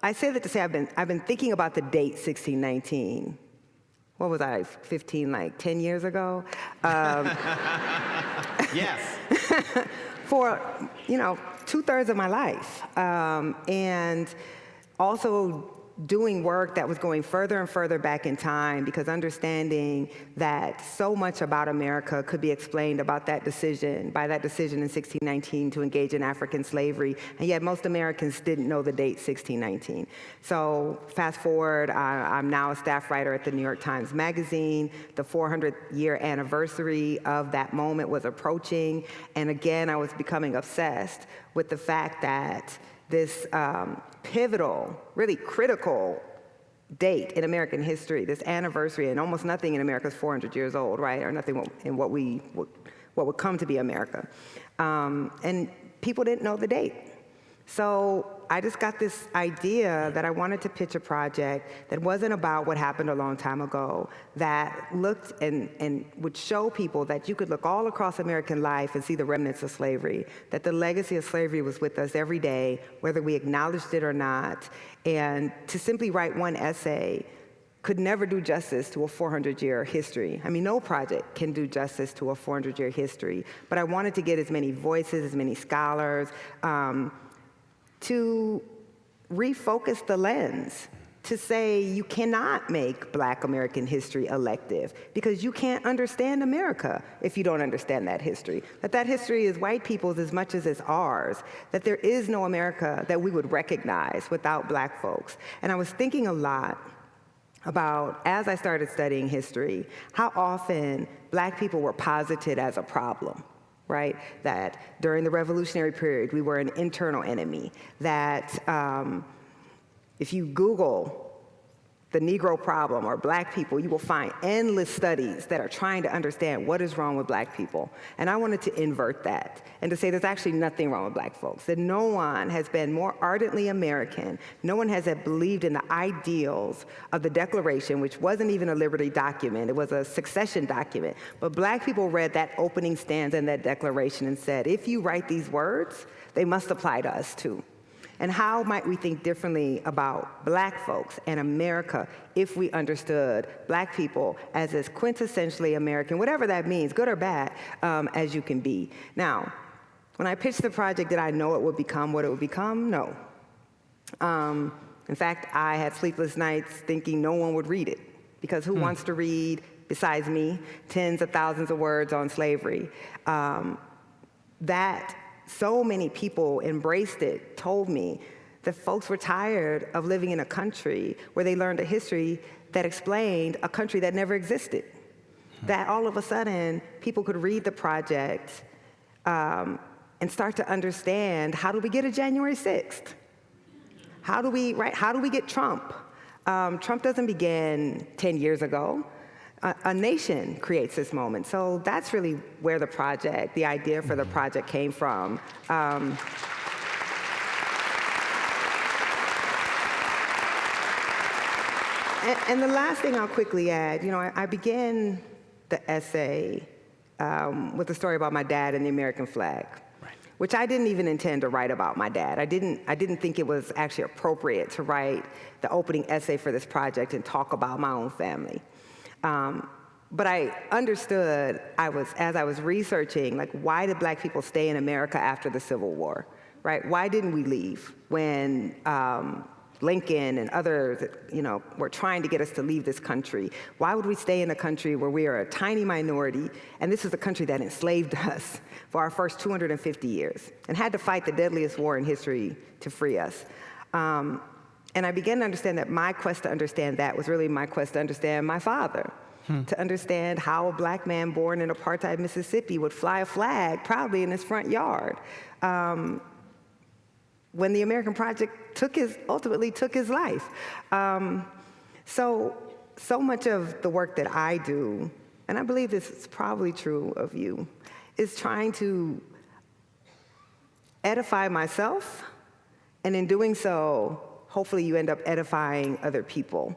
I say that to say I've been thinking about the date 1619. What was I, 15, like 10 years ago? Yes. For, 2/3 of my life. And also doing work that was going further and further back in time, because understanding that so much about America could be explained by that decision in 1619 to engage in African slavery, and yet most Americans didn't know the date 1619. So fast forward, I'm now a staff writer at the New York Times Magazine. The 400-year anniversary of that moment was approaching, and again, I was becoming obsessed with the fact that this pivotal, really critical date in American history, this anniversary, and almost nothing in America is 400 years old, right? Or nothing in what would come to be America. And people didn't know the date. So I just got this idea that I wanted to pitch a project that wasn't about what happened a long time ago, that looked and would show people that you could look all across American life and see the remnants of slavery, that the legacy of slavery was with us every day, whether we acknowledged it or not. And to simply write one essay could never do justice to a 400-year history. I mean, no project can do justice to a 400-year history. But I wanted to get as many voices, as many scholars, to refocus the lens, to say you cannot make Black American history elective, because you can't understand America if you don't understand that history. That history is white people's as much as it's ours, that there is no America that we would recognize without Black folks. And I was thinking a lot about, as I started studying history, how often Black people were posited as a problem. Right? That during the revolutionary period, we were an internal enemy. That if you Google the Negro problem or Black people, you will find endless studies that are trying to understand what is wrong with Black people. And I wanted to invert that and to say there's actually nothing wrong with Black folks, that no one has been more ardently American, no one has believed in the ideals of the Declaration, which wasn't even a liberty document, it was a succession document. But Black people read that opening stanza in that Declaration and said, if you write these words, they must apply to us too. And how might we think differently about Black folks and America if we understood Black people as quintessentially American, whatever that means, good or bad, as you can be? Now, when I pitched the project, did I know it would become what it would become? No. In fact, I had sleepless nights thinking no one would read it, because who wants to read, besides me, tens of thousands of words on slavery? That so many people embraced it, told me that folks were tired of living in a country where they learned a history that explained a country that never existed. That all of a sudden, people could read the project and start to understand, how do we get a January 6th? How do we get Trump? Trump doesn't begin 10 years ago. A nation creates this moment. So that's really where the idea for the project came from. And the last thing I'll quickly add, I began the essay with a story about my dad and the American flag, which I didn't even intend to write about my dad. I didn't think it was actually appropriate to write the opening essay for this project and talk about my own family. But I understood, as I was researching, why did Black people stay in America after the Civil War, right? Why didn't we leave when Lincoln and others, were trying to get us to leave this country? Why would we stay in a country where we are a tiny minority, and this is a country that enslaved us for our first 250 years and had to fight the deadliest war in history to free us? And I began to understand that my quest to understand that was really my quest to understand my father, to understand how a Black man born in apartheid Mississippi would fly a flag proudly in his front yard when the American project ultimately took his life. So much of the work that I do, and I believe this is probably true of you, is trying to edify myself, and in doing so, hopefully you end up edifying other people.